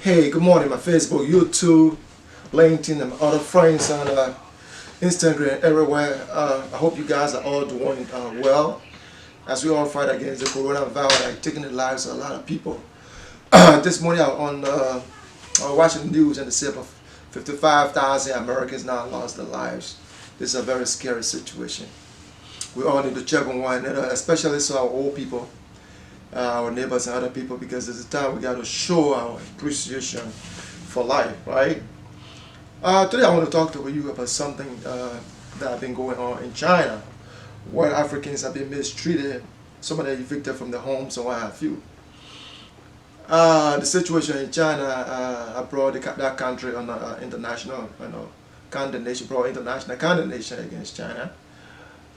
Hey, good morning, my Facebook, YouTube, LinkedIn, and my other friends on Instagram, everywhere. I hope you guys are all doing well as we all fight against the coronavirus, taking the lives of a lot of people. This morning I was watching the news and they said 55,000 Americans now lost their lives. This is a very scary situation. We all need to check on one another, especially so our old people, our neighbors and other people, because it's a time we got to show our appreciation for life, right? Today I want to talk to you about something that has been going on in China, where Africans have been mistreated, some of them evicted from their homes and what have you. The situation in China brought that country on international, condemnation, brought international condemnation against China,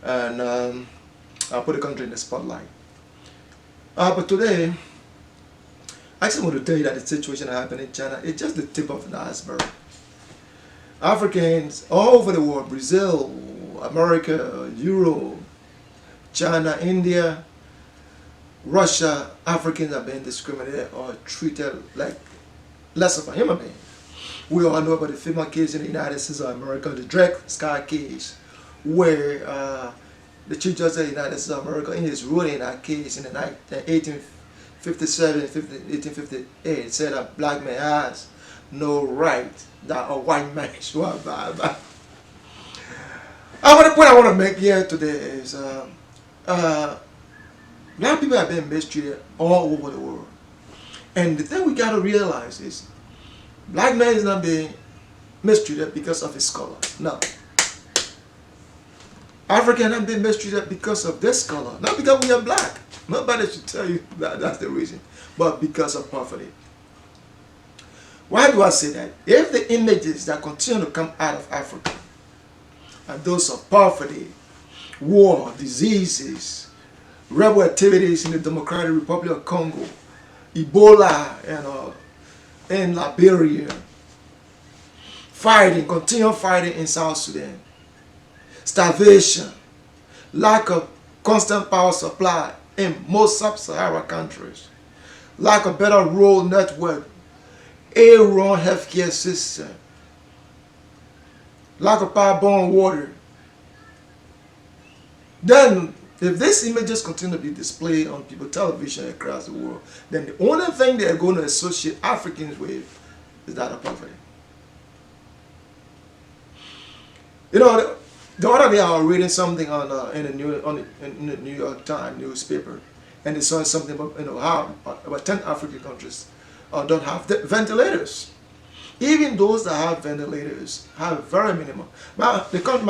and I put the country in the spotlight. But today, I just want to tell you that the situation that happened in China is just the tip of the iceberg. Africans all over the world, Brazil, America, Europe, China, India, Russia, Africans are being discriminated or treated like less of a human being. We all know about the famous case in the United States of America, the Dred Scott case, where the Chief Justice of the United States of America, in his ruling in that case in the 1857, 1858, said that black man has no right that a white man should abide by. The point I want to make here today is black people have been mistreated all over the world. And the thing we got to realize is black man is not being mistreated because of his color. No. African have been mistreated because of this color, not because we are black. Nobody should tell you that that's the reason, but because of poverty. Why do I say that? If the images that continue to come out of Africa are those of poverty, war, diseases, rebel activities in the Democratic Republic of Congo, Ebola, in Liberia, continual fighting in South Sudan, starvation, lack of constant power supply in most sub-Saharan countries, lack of better road network, a-run healthcare system, lack of power-borne water. Then, if these images continue to be displayed on people's television across the world, then the only thing they're going to associate Africans with is that of poverty. The other day I was reading something in the New York Times newspaper, and they saw something about how about 10 African countries don't have ventilators. Even those that have ventilators have very minimum. My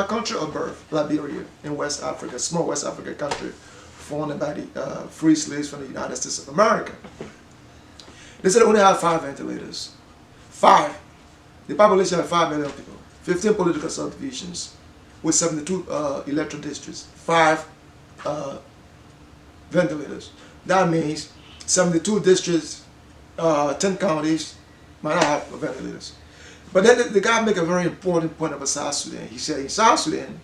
country of birth, Liberia, in West Africa, small West African country, founded by the free slaves from the United States of America. They said they only have 5 ventilators. 5. The population of 5 million people, 15 political subdivisions, with 72 electoral districts, 5 ventilators. That means 72 districts, 10 counties might not have ventilators. But then the guy make a very important point about South Sudan. He said in South Sudan,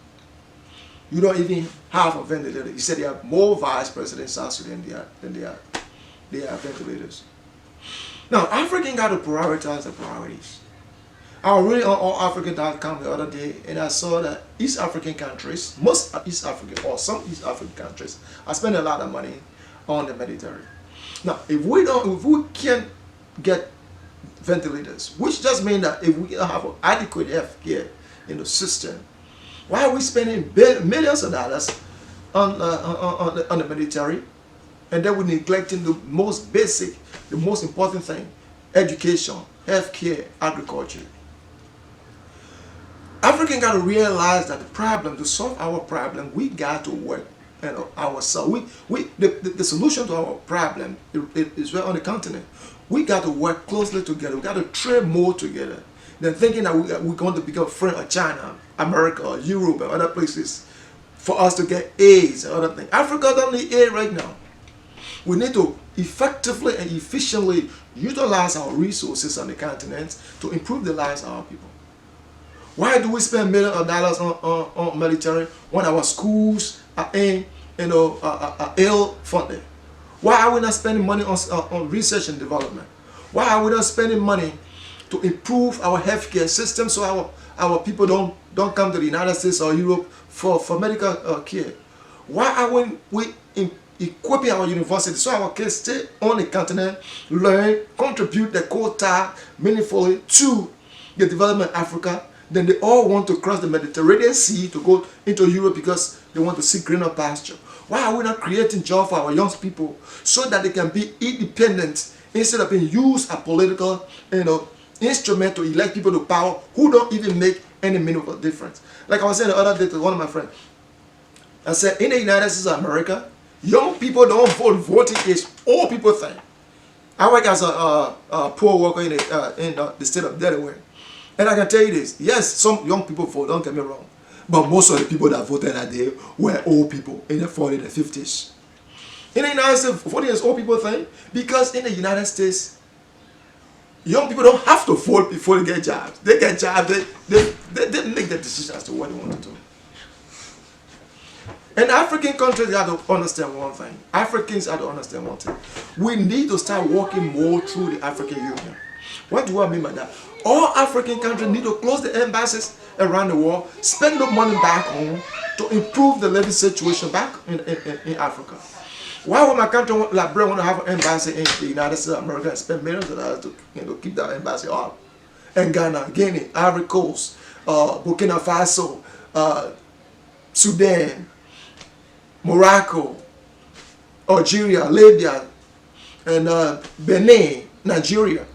you don't even have a ventilator. He said they have more vice presidents in South Sudan than they have ventilators. Now, Africans got to prioritize the priorities. I was reading on allafrican.com the other day, and I saw that East African countries, most East African, or some East African countries, are spending a lot of money on the Mediterranean. Now, if we can't get ventilators, which just means that if we don't have an adequate health care in the system, why are we spending millions of dollars on the Mediterranean, and then we're neglecting the most basic, the most important thing, education, health care, agriculture? Africans got to realize that to solve our problem, we got to work ourselves. The solution to our problem is right on the continent. We got to work closely together. We got to trade more together than thinking that we're going to become friends of China, America, or Europe, and other places for us to get AIDS and other things. Africa don't need aid right now. We need to effectively and efficiently utilize our resources on the continent to improve the lives of our people. Why do we spend millions of dollars on military when our schools are ill funded? Why are we not spending money on research and development? Why are we not spending money to improve our healthcare system so our people don't come to the United States or Europe for medical care? Why are we equipping our universities so our kids stay on the continent, learn, contribute their quota meaningfully to the development of Africa? Then they all want to cross the Mediterranean Sea to go into Europe because they want to see greener pasture. Why are we not creating jobs for our young people so that they can be independent instead of being used as political, instrument to elect people to power who don't even make any meaningful difference? Like I was saying the other day to one of my friends, I said in the United States of America, young people don't vote. Voting is all people think. I work as a poor worker in the state of Delaware. And I can tell you this, yes, some young people vote, don't get me wrong. But most of the people that voted that day were old people in the 40s and 50s. In the United States, voting is old people thing because in the United States, young people don't have to vote before they get jobs. They get jobs, they make the decision as to what they want to do. And African countries have to understand one thing. Africans have to understand one thing. We need to start working more through the African Union. What do I mean by that? All African countries need to close the embassies around the world, spend the money back home to improve the living situation back in Africa. Why would my country, Liberia, want to have an embassy in the United States of America and spend millions of dollars to keep that embassy up? And Ghana, Guinea, Ivory Coast, Burkina Faso, Sudan, Morocco, Algeria, Libya, and Benin, Nigeria.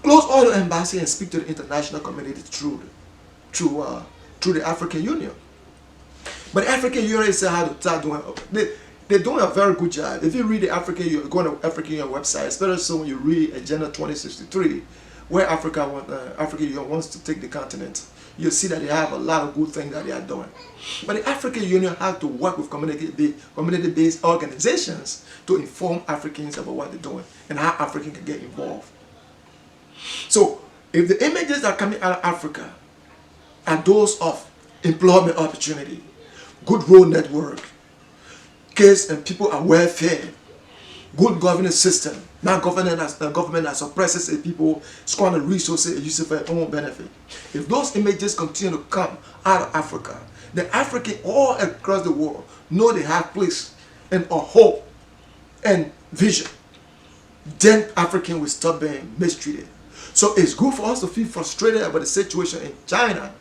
Close all the embassy and speak to the international community through the African Union. But the African Union is how to start doing. They're doing a very good job. If you read the African Union, go on the African Union website, especially so when you read Agenda 2063, where African Union wants to take the continent, you'll see that they have a lot of good things that they are doing. But the African Union has to work with community-based organizations to inform Africans about what they're doing and how Africans can get involved. So, if the images that are coming out of Africa are those of employment opportunity, good road network, kids and people are welfare, good governance system, not government that suppresses the people, squander resources and use it for their own benefit. If those images continue to come out of Africa, the African all across the world know they have place and a hope and vision, then African will stop being mistreated. So it's good for us to feel frustrated about the situation in China,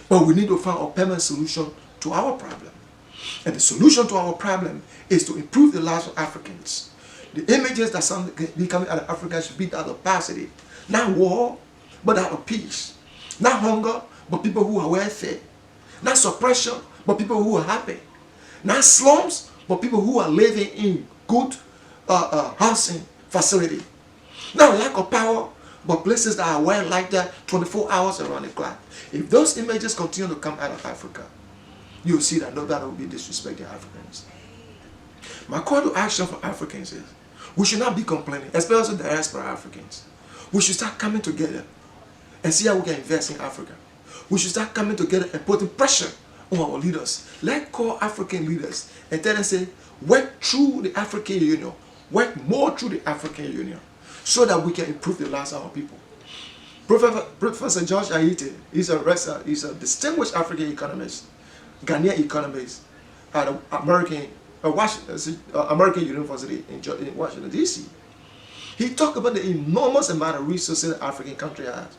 but we need to find a permanent solution to our problem. And the solution to our problem is to improve the lives of Africans. The images that be coming out of Africa should be out of poverty. Not war, but out of peace. Not hunger, but people who are well-fed. Not suppression, but people who are happy. Not slums, but people who are living in good housing facility. Not lack of power, but places that are well like that 24 hours around the clock. If those images continue to come out of Africa, you'll see that nobody will be disrespecting Africans. My call to action for Africans is, we should not be complaining, especially the diaspora Africans. We should start coming together and see how we can invest in Africa. We should start coming together and putting pressure on our leaders. Let's call African leaders and tell them, say, work through the African Union, work more through the African Union, so that we can improve the lives of our people. Professor George Aite is a distinguished African economist, Ghanaian economist at American University in Washington, D.C. He talked about the enormous amount of resources the African country has.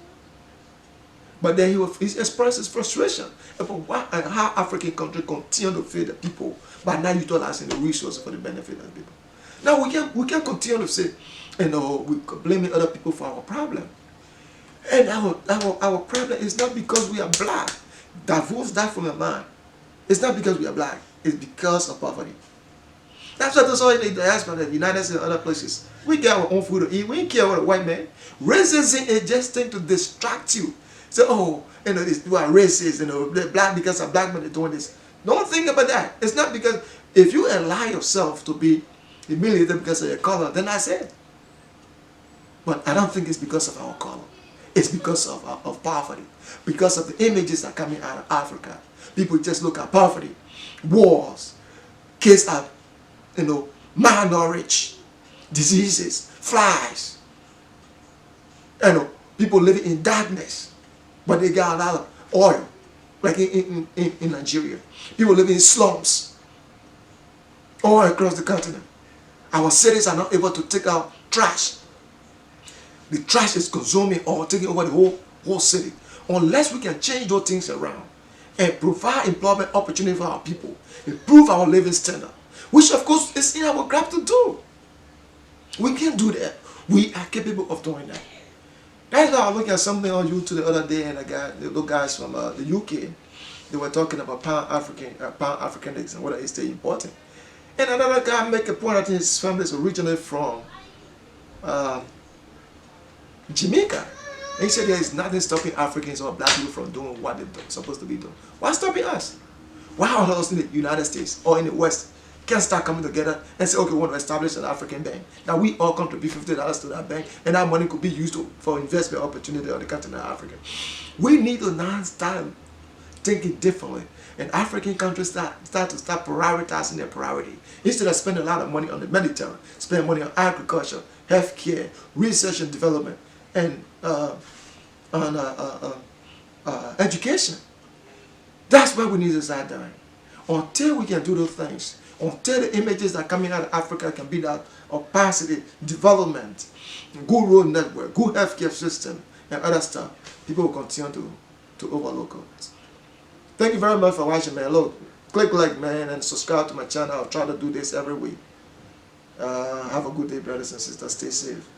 But then he expressed his frustration about how African countries continue to feed the people by not utilizing the resources for the benefit of the people. Now we can't continue to say, we're blaming other people for our problem. And our problem is not because we are black. Divorce that from your mind. It's not because we are black. It's because of poverty. That's what they saw in the diaspora, the United States and other places. We get our own food to eat. We don't care about a white man. Racism is just thing to distract you. Say, you are racist, they're black because a black man is doing this. Don't think about that. It's not because, if you allow yourself to be humiliated because of your color, then that's it. But I don't think it's because of our color. It's because of poverty. Because of the images that are coming out of Africa. People just look at poverty, wars, kids are, malnourished, diseases, flies, And people living in darkness, but they got a lot of oil, like in Nigeria. People living in slums all across the continent. Our cities are not able to take out trash. The trash is consuming or taking over the whole city. Unless we can change those things around and provide employment opportunity for our people, improve our living standard, which of course is in our grasp to do. We can do that. We are capable of doing that. That's why I was looking at something on YouTube the other day, and the guys from the UK, they were talking about Pan-Africanism, whether it's still important. And another guy make a point that his family is originally from Jamaica. And he said there is nothing stopping Africans or black people from doing what they're supposed to be doing. What's stopping us? Why all of us in the United States or in the West can't start coming together and say, okay, we want to establish an African bank. Now we all contribute $50 to that bank, and that money could be used for investment opportunity on the continent of Africa. We need to now start thinking differently. And African countries start prioritizing their priority. Instead of spending a lot of money on the military, spend money on agriculture, healthcare, research and development, and education. That's what we need to start doing. Until we can do those things, until the images that are coming out of Africa can be that opacity, development, good road network, good healthcare system, and other stuff, people will continue to overlook us. Thank you very much for watching, man. Look, click like, man, and subscribe to my channel. I'll try to do this every week. Have a good day, brothers and sisters. Stay safe.